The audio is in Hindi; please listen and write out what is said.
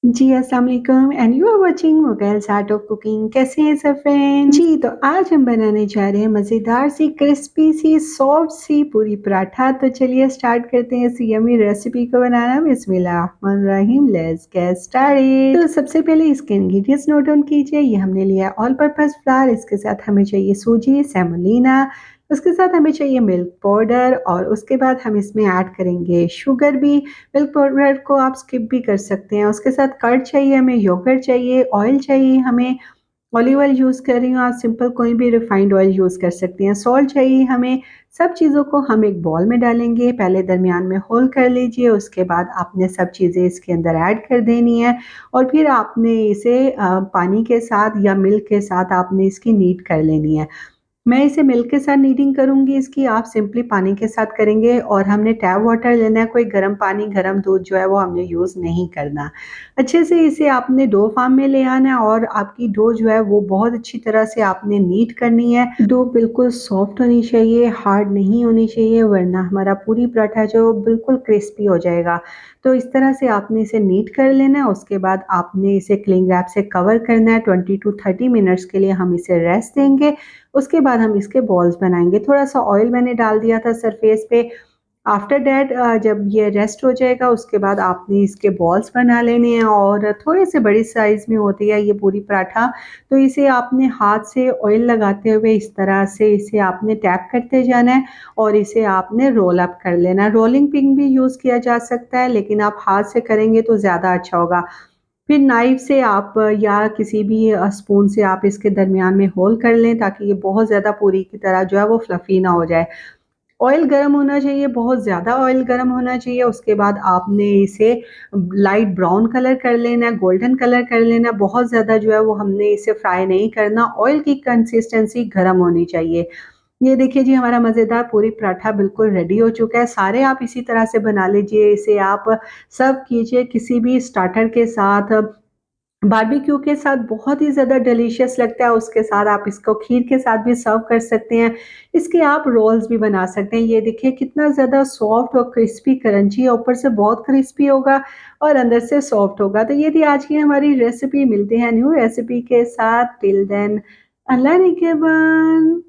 जी, अस्सलाम वालेकुम and you are watching Mughals art of cooking. कैसे हैं सब फ्रेंड्स? जी, तो आज हम बनाने जा रहे हैं मज़ेदार सी, क्रिस्पी सी, सॉफ्ट सी पूरी पराठा। तो चलिए स्टार्ट करते हैं इस यम्मी रेसिपी को बनाना। बिस्मिल्लाहिर्रहमानिर्रहीम, लेट्स गेट स्टार्टेड। तो सबसे पहले इसके इंग्रीडिएंट्स नोट डाउन कीजिए। ये हमने लिया ऑल पर्पस फ्लावर, इसके साथ हमें चाहिए सूजी, सेमोलिना, उसके साथ हमें चाहिए मिल्क पाउडर और उसके बाद हम इसमें ऐड करेंगे शुगर भी। मिल्क पाउडर को आप स्किप भी कर सकते हैं। उसके साथ कर्ड चाहिए, हमें योगर्ट चाहिए, ऑयल चाहिए, हमें ऑलिव ऑयल यूज़ कर रही हूँ, आप सिंपल कोई भी रिफाइंड ऑयल यूज़ कर सकती हैं। सॉल्ट चाहिए हमें। सब चीज़ों को हम एक बॉल में डालेंगे, पहले दरमियान में होल कर लीजिए, उसके बाद आपने सब चीज़ें इसके अंदर ऐड कर देनी है और फिर आपने इसे पानी के साथ या मिल्क के साथ आपने इसकी नीड कर लेनी है। मैं इसे मिल्क के साथ नीडिंग करूँगी इसकी, आप सिंपली पानी के साथ करेंगे और हमने टैप वाटर लेना है, कोई गर्म पानी, गर्म दूध जो है वो हमने यूज़ नहीं करना। अच्छे से इसे आपने डो फॉर्म में ले आना है और आपकी डो जो है वो बहुत अच्छी तरह से आपने नीड करनी है। डो बिल्कुल सॉफ्ट होनी चाहिए, हार्ड नहीं होनी चाहिए, वरना हमारा पूरी पराठा जो बिल्कुल क्रिस्पी हो जाएगा। तो इस तरह से आपने इसे नीड कर लेना है, उसके बाद आपने इसे क्लिंग रैप से कवर करना है। 20 टू 30 मिनट्स के लिए हम इसे रेस्ट देंगे। उसके बाद हम इसके बॉल्स बनाएँगे। थोड़ा-सा ऑयल मैंने डाल दिया था सरफेस पे। आफ्टर दैट जब ये रेस्ट हो जाएगा उसके बाद आपने इसके बॉल्स बना लेने हैं और थोड़े से बड़ी साइज़ में होती है ये पूरी पराठा। तो इसे आपने हाथ से ऑयल लगाते हुए इस तरह से इसे आपने टैप करते जाना है और इसे आपने रोल अप कर लेना है। रोलिंग पिन भी यूज़ किया जा सकता है, लेकिन आप हाथ से करेंगे तो ज़्यादा अच्छा होगा। फिर नाइफ से आप या किसी भी स्पून से आप इसके दरमियान में होल कर लें ताकि ये बहुत ज़्यादा पूरी की तरह जो है वो फ्लफ़ी ना हो जाए। ऑयल गरम होना चाहिए, बहुत ज़्यादा ऑयल गरम होना चाहिए। उसके बाद आपने इसे लाइट ब्राउन कलर कर लेना है, गोल्डन कलर कर लेना है। बहुत ज़्यादा जो है वो हमने इसे फ्राई नहीं करना। ऑयल की कंसिस्टेंसी गरम होनी चाहिए। ये देखिए जी, हमारा मज़ेदार पूरी पराठा बिल्कुल रेडी हो चुका है। सारे आप इसी तरह से बना लीजिए। इसे आप सर्व कीजिए किसी भी स्टार्टर के साथ, बारबेक्यू के साथ बहुत ही ज़्यादा डिलीशियस लगता है। उसके साथ आप इसको खीर के साथ भी सर्व कर सकते हैं। इसके आप रोल्स भी बना सकते हैं। ये देखिए कितना ज़्यादा सॉफ्ट और क्रिस्पी क्रंची है, ऊपर से बहुत क्रिस्पी होगा और अंदर से सॉफ्ट होगा। तो ये थी आज की हमारी रेसिपी। मिलते हैं न्यू रेसिपी के साथ। टिल देन अल्लाह निगहबान।